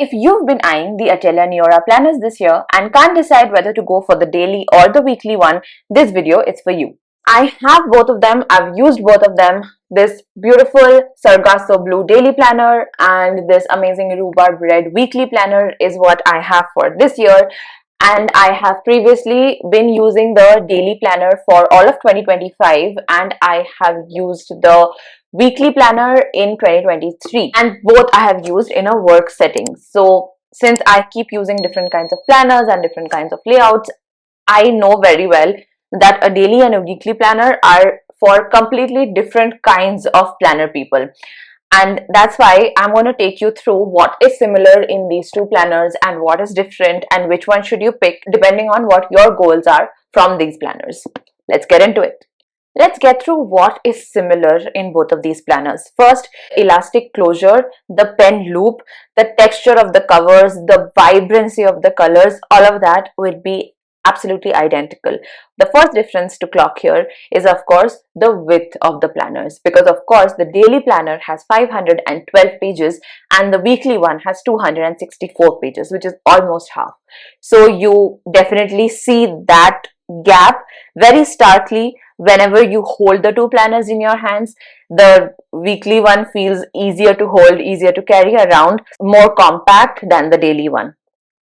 If you've been eyeing the Atelier Neorah planners this year and can't decide whether to go for the daily or the weekly one, this video is for you. I have both of them. I've used both of them. This beautiful Sargasso blue daily planner and this amazing rhubarb red weekly planner is what I have for this year. And I have previously been using the daily planner for all of 2025 and I have used the weekly planner in 2023, and both I have used in a work setting. So since I keep using different kinds of planners and different kinds of layouts, I know very well that a daily and a weekly planner are for completely different kinds of planner people. And that's why I'm going to take you through what is similar in these two planners and what is different and which one should you pick depending on what your goals are from these planners. Let's get into it. Let's get through what is similar in both of these planners. First, elastic closure, the pen loop, the texture of the covers, the vibrancy of the colors, all of that would be absolutely identical. The first difference to clock here is of course the width of the planners, because of course the daily planner has 512 pages and the weekly one has 264 pages, which is almost half. So you definitely see that gap very starkly whenever you hold the two planners in your hands. The weekly one feels easier to hold, easier to carry around, more compact than the daily one.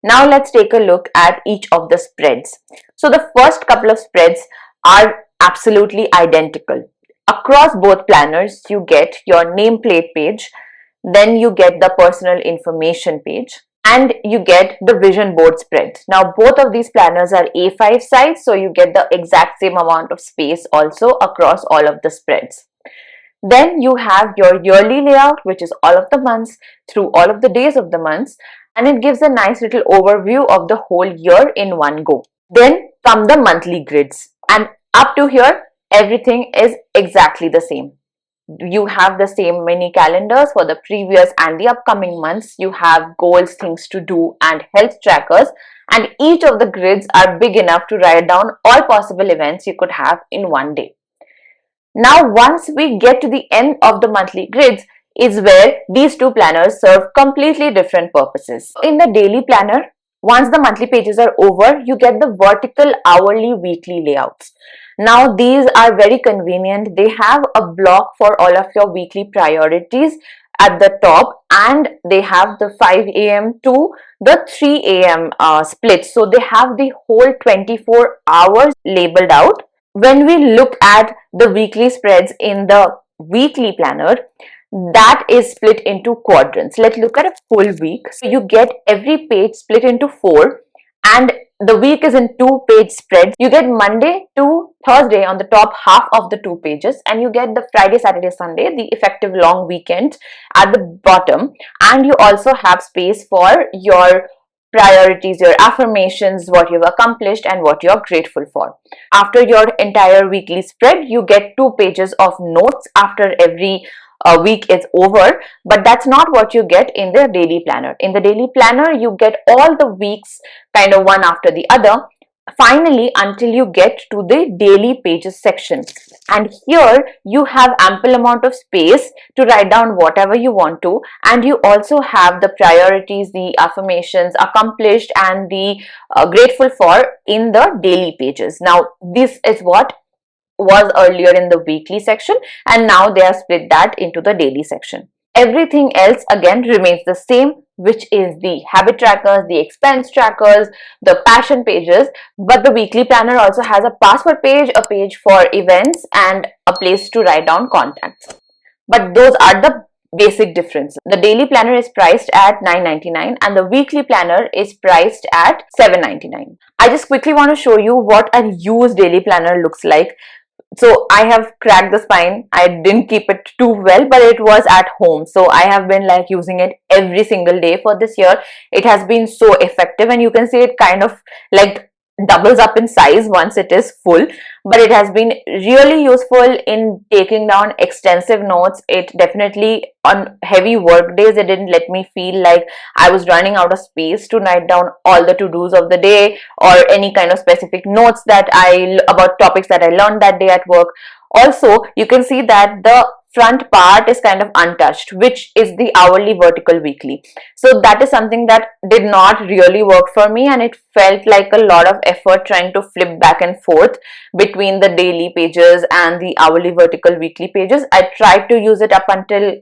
Now let's take a look at each of the spreads. So the first couple of spreads are absolutely identical. Across both planners, you get your nameplate page, then you get the personal information page, and you get the vision board spread. Now both of these planners are A5 size, so you get the exact same amount of space also across all of the spreads. Then you have your yearly layout, which is all of the months through all of the days of the months, and it gives a nice little overview of the whole year in one go. Then come the monthly grids, and up to here everything is exactly the same. You have the same mini calendars for the previous and the upcoming months. You have goals, things to do, and health trackers, and each of the grids are big enough to write down all possible events you could have in one day. Now once we get to the end of the monthly grids is where these two planners serve completely different purposes. In the daily planner, once the monthly pages are over, you get the vertical hourly weekly layouts. Now these are very convenient. They have a block for all of your weekly priorities at the top, and they have the 5 a.m. to the 3 a.m. split. So they have the whole 24 hours labeled out. When we look at the weekly spreads in the weekly planner, that is split into quadrants. Let's look at a full week. So you get every page split into 4, and the week is in 2-page spreads. You get Monday to Thursday on the top half of the 2 pages, and you get the Friday, Saturday, Sunday, the effective long weekend at the bottom. And you also have space for your priorities, your affirmations, what you've accomplished and what you're grateful for. After your entire weekly spread, you get 2 pages of notes after every week is over, but that's not what you get in the daily planner. In the daily planner, you get all the weeks kind of one after the other, finally until you get to the daily pages section. And here you have ample amount of space to write down whatever you want to, and you also have the priorities, the affirmations, accomplished, and the grateful for in the daily pages. Now this is what was earlier in the weekly section, and now they have split that into the daily section. Everything else again remains the same, which is the habit trackers, the expense trackers, the passion pages, but the weekly planner also has a password page, a page for events, and a place to write down contacts. But those are the basic differences. The daily planner is priced at $9.99 and the weekly planner is priced at $7.99. I just quickly want to show you what a used daily planner looks like. So I have cracked the spine. I didn't keep it too well, but it was at home. So I have been like using it every single day for this year. It has been so effective, and you can see it kind of like doubles up in size once it is full, but it has been really useful in taking down extensive notes. It definitely, on heavy work days, it didn't let me feel like I was running out of space to write down all the to-dos of the day or any kind of specific notes that about topics that I learned that day at work. Also, you can see that the front part is kind of untouched, which is the hourly, vertical, weekly. So that is something that did not really work for me, and it felt like a lot of effort trying to flip back and forth between the daily pages and the hourly, vertical, weekly pages. I tried to use it up until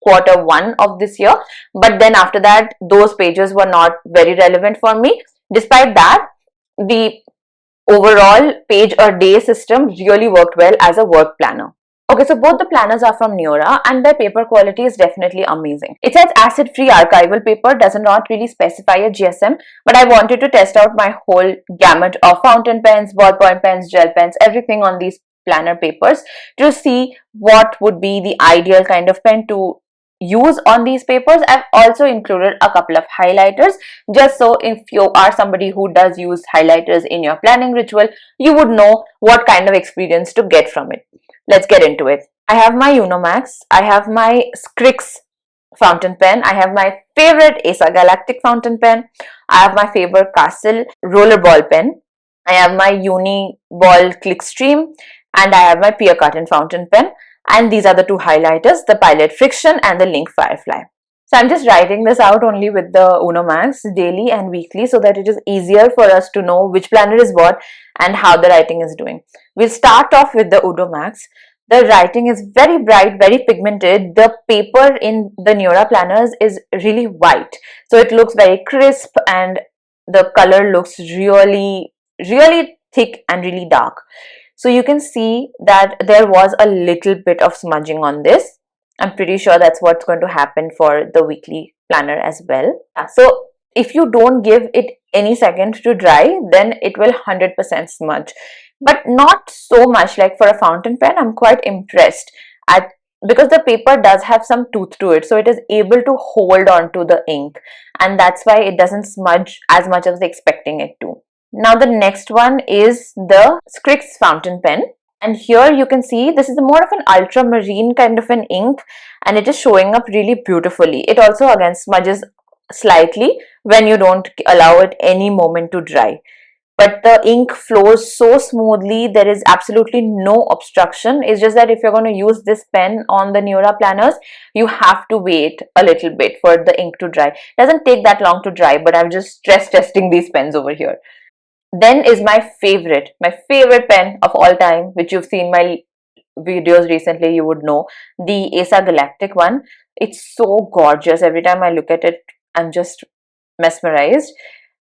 Q1 of this year, but then after that those pages were not very relevant for me. Despite that, the overall page a day system really worked well as a work planner. Okay, so both the planners are from Neorah and their paper quality is definitely amazing. It says acid-free archival paper, does not really specify a GSM, but I wanted to test out my whole gamut of fountain pens, ballpoint pens, gel pens, everything on these planner papers to see what would be the ideal kind of pen to use on these papers. I've also included a couple of highlighters, just so if you are somebody who does use highlighters in your planning ritual, you would know what kind of experience to get from it. Let's get into it. I have my Unomax, I have my Scrix fountain pen, I have my favorite Acer Galactic fountain pen, I have my favorite Castle rollerball pen, I have my Uni Ball Clickstream, and I have my Pierre Cardin fountain pen. And these are the two highlighters, the Pilot Friction and the Link Firefly. So I'm just writing this out only with the Unomax daily and weekly so that it is easier for us to know which planner is what and how the writing is doing. We'll start off with the Unomax. The writing is very bright, very pigmented. The paper in the Neorah planners is really white. So it looks very crisp and the color looks really, really thick and really dark. So you can see that there was a little bit of smudging on this. I'm pretty sure that's what's going to happen for the weekly planner as well. So if you don't give it any second to dry, then it will 100% smudge. But not so much like for a fountain pen. I'm quite impressed at because the paper does have some tooth to it, so it is able to hold on to the ink, and that's why it doesn't smudge as much as expecting it to. Now the next one is the Scrix fountain pen, and here you can see this is more of an ultramarine kind of an ink and it is showing up really beautifully. It also again smudges slightly when you don't allow it any moment to dry. But the ink flows so smoothly, there is absolutely no obstruction. It's just that if you're going to use this pen on the Neorah planners, you have to wait a little bit for the ink to dry. It doesn't take that long to dry, but I'm just stress testing these pens over here. Then is my favorite pen of all time, which you've seen my videos recently, you would know, the Acer Galactic one. It's so gorgeous. Every time I look at it, I'm just mesmerized.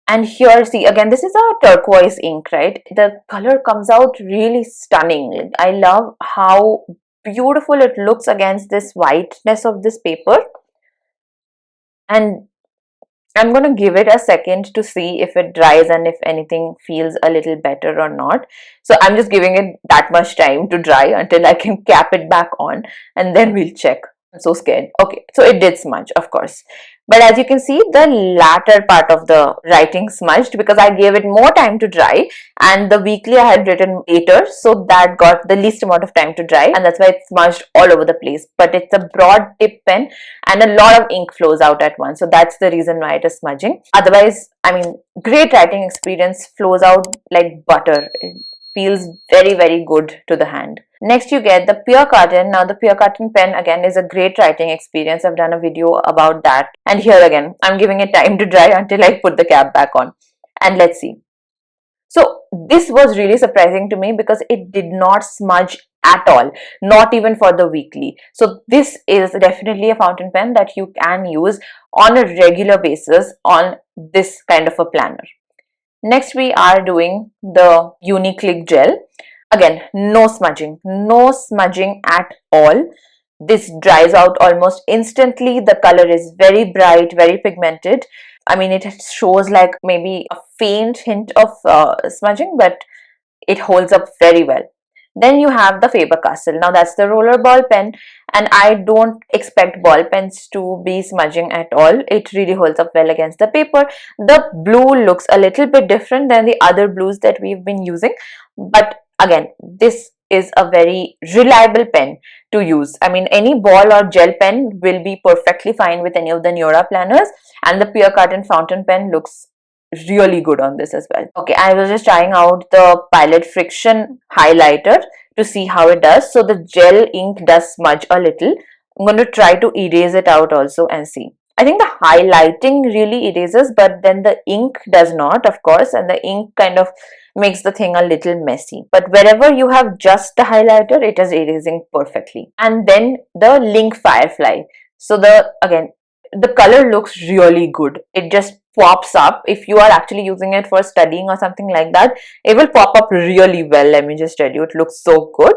And here, see, again, this is a turquoise ink, right? The color comes out really stunning. I love how beautiful it looks against this whiteness of this paper. And I'm going to give it a second to see if it dries and if anything feels a little better or not. So I'm just giving it that much time to dry until I can cap it back on, and then we'll check. I'm so scared. Okay, so it did smudge, of course. But as you can see, the latter part of the writing smudged because I gave it more time to dry, and the weekly I had written later, so that got the least amount of time to dry, and that's why it smudged all over the place. But it's a broad tip pen and a lot of ink flows out at once, so that's the reason why it is smudging. Otherwise, I mean, great writing experience, flows out like butter. It feels very, very good to the hand. Next you get the Pierre Cardin. Now the Pierre Cardin pen again is a great writing experience. I've done a video about that, and here again I'm giving it time to dry until I put the cap back on, and let's see. So this was really surprising to me because it did not smudge at all, not even for the weekly. So this is definitely a fountain pen that you can use on a regular basis on this kind of a planner. Next we are doing the Uni-Click gel. Again, no smudging at all. This dries out almost instantly. The color is very bright, very pigmented. I mean, it shows like maybe a faint hint of smudging, but it holds up very well. Then you have the Faber-Castell. Now that's the rollerball pen, and I don't expect ball pens to be smudging at all. It really holds up well against the paper. The blue looks a little bit different than the other blues that we've been using, but again, this is a very reliable pen to use. I mean, any ball or gel pen will be perfectly fine with any of the Neorah planners, and the Pierre Cardin fountain pen looks really good on this as well. Okay, I was just trying out the Pilot Friction highlighter to see how it does. So the gel ink does smudge a little. I'm going to try to erase it out also and see. I think the highlighting really erases, but then the ink does not, of course, and the ink kind of makes the thing a little messy. But wherever you have just the highlighter, it is erasing perfectly. And then the Link Firefly. So again, the color looks really good. It just pops up. If you are actually using it for studying or something like that, it will pop up really well. Let me just tell you, it looks so good.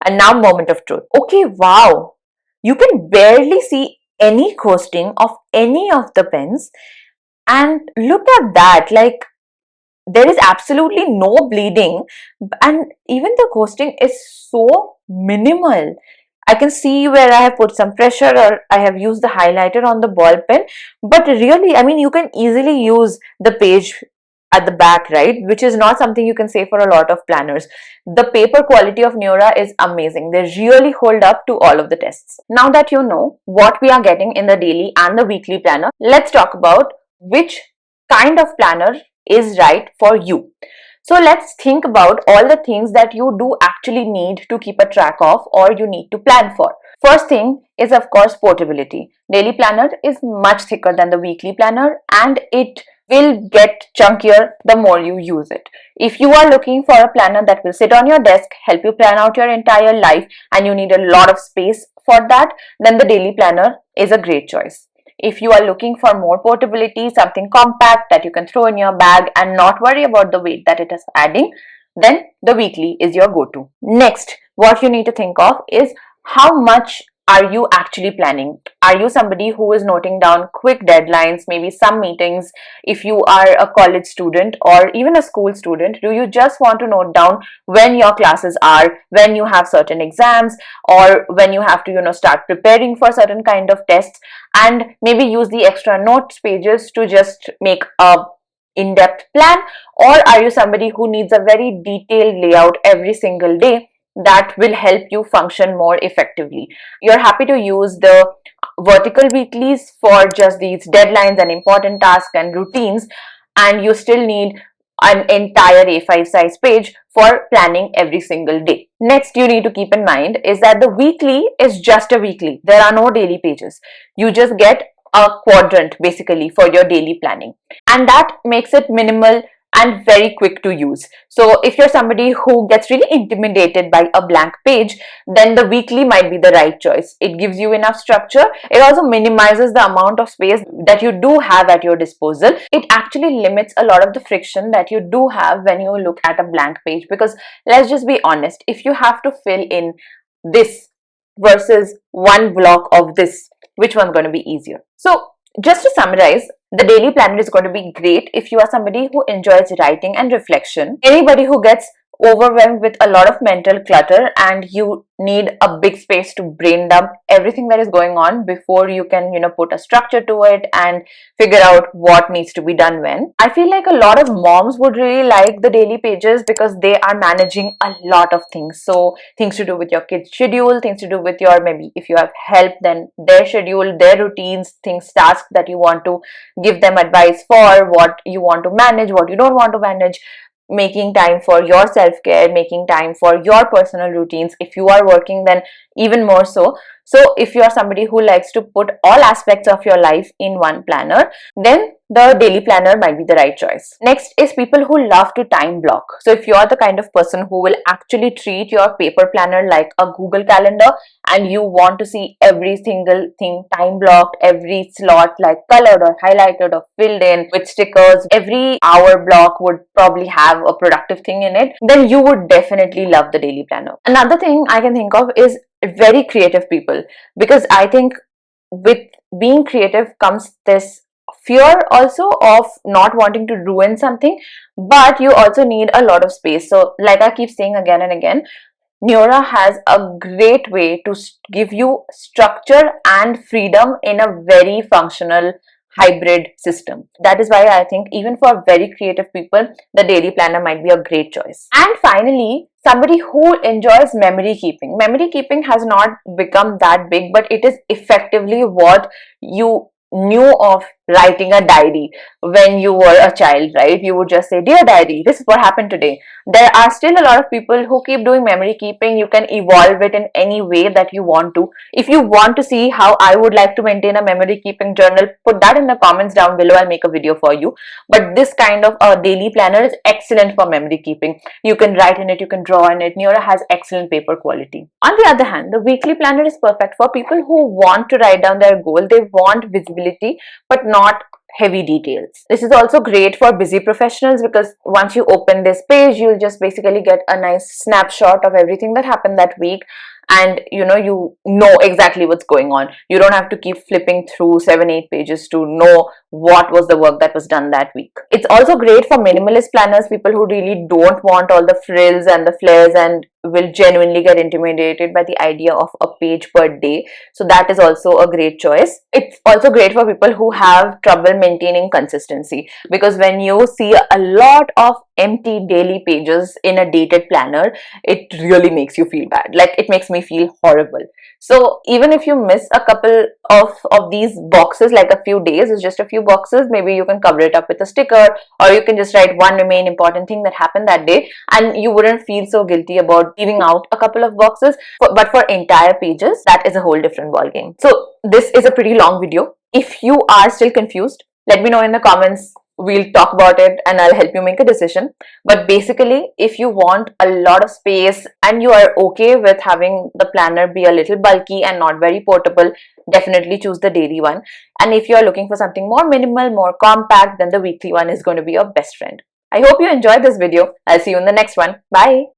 And now, moment of truth. Okay, wow. You can barely see any ghosting of any of the pens. And look at that, like there is absolutely no bleeding, and even the ghosting is so minimal. I can see where I have put some pressure or I have used the highlighter on the ball pen, but really, I mean, you can easily use the page at the back, right? Which is not something you can say for a lot of planners. The paper quality of Neorah is amazing. They really hold up to all of the tests. Now that you know what we are getting in the daily and the weekly planner, let's talk about which kind of planner is right for you. So let's think about all the things that you do actually need to keep a track of or you need to plan for. First thing is, of course, portability. Daily planner is much thicker than the weekly planner and it will get chunkier the more you use it. If you are looking for a planner that will sit on your desk, help you plan out your entire life, and you need a lot of space for that, then the daily planner is a great choice. If you are looking for more portability, something compact that you can throw in your bag and not worry about the weight that it is adding, then the weekly is your go-to. Next, what you need to think of is how much are you actually planning? Are you somebody who is noting down quick deadlines, maybe some meetings? If you are a college student or even a school student, do you just want to note down when your classes are, when you have certain exams, or when you have to, start preparing for certain kind of tests, and maybe use the extra notes pages to just make a in-depth plan? Or are you somebody who needs a very detailed layout every single day that will help you function more effectively? You're happy to use the vertical weeklies for just these deadlines and important tasks and routines, and you still need an entire A5 size page for planning every single day. Next, you need to keep in mind is that the weekly is just a weekly. There are no daily pages. You just get a quadrant basically for your daily planning, and that makes it minimal and very quick to use. So if you're somebody who gets really intimidated by a blank page, then the weekly might be the right choice. It gives you enough structure. It also minimizes the amount of space that you do have at your disposal. It actually limits a lot of the friction that you do have when you look at a blank page, because let's just be honest, if you have to fill in this versus one block of this, which one's going to be easier? So just to summarize, the daily planner is going to be great if you are somebody who enjoys writing and reflection, anybody who gets overwhelmed with a lot of mental clutter and you need a big space to brain dump everything that is going on before you can, put a structure to it and figure out what needs to be done when. I feel like a lot of moms would really like the daily pages because they are managing a lot of things. So things to do with your kids' schedule, things to do with your, maybe if you have help, then their schedule, their routines, things, tasks that you want to give them advice for, what you want to manage, what you don't want to manage, making time for your self-care, making time for your personal routines. If you are working, then even more so. So if you are somebody who likes to put all aspects of your life in one planner, then the daily planner might be the right choice. Next is people who love to time block. So if you are the kind of person who will actually treat your paper planner like a Google Calendar and you want to see every single thing time blocked, every slot like colored or highlighted or filled in with stickers, every hour block would probably have a productive thing in it, then you would definitely love the daily planner. Another thing I can think of is very creative people, because I think with being creative comes this fear also of not wanting to ruin something, but you also need a lot of space. So like I keep saying again and again, Neorah has a great way to give you structure and freedom in a very functional hybrid system. That is why I think even for very creative people, the daily planner might be a great choice. And finally, somebody who enjoys memory keeping. Memory keeping has not become that big, but it is effectively what you knew of writing a diary when you were a child, right? You would just say, "Dear diary, this is what happened today." There are still a lot of people who keep doing memory keeping. You can evolve it in any way that you want to. If you want to see how I would like to maintain a memory keeping journal, put that in the comments down below. I'll make a video for you. But this kind of a daily planner is excellent for memory keeping. You can write in it, you can draw in it. Neorah has excellent paper quality. On the other hand, the weekly planner is perfect for people who want to write down their goal. They want visibility, but not heavy details. This is also great for busy professionals because once you open this page, you'll just basically get a nice snapshot of everything that happened that week, and you know exactly what's going on. You don't have to keep flipping through 7-8 pages to know what was the work that was done that week. It's also great for minimalist planners, people who really don't want all the frills and the flares and will genuinely get intimidated by the idea of a page per day. So that is also a great choice. It's also great for people who have trouble maintaining consistency, because when you see a lot of empty daily pages in a dated planner, it really makes you feel bad. Like, it makes me feel horrible. So even if you miss a couple of these boxes, like a few days, it's just a few boxes, maybe you can cover it up with a sticker, or you can just write one main important thing that happened that day, and you wouldn't feel so guilty about leaving out a couple of boxes. But for entire pages, that is a whole different ballgame. So this is a pretty long video. If you are still confused, let me know in the comments. We'll talk about it and I'll help you make a decision. But basically, if you want a lot of space and you are okay with having the planner be a little bulky and not very portable, definitely choose the daily one. And if you are looking for something more minimal, more compact, then the weekly one is going to be your best friend. I hope you enjoyed this video. I'll see you in the next one. Bye.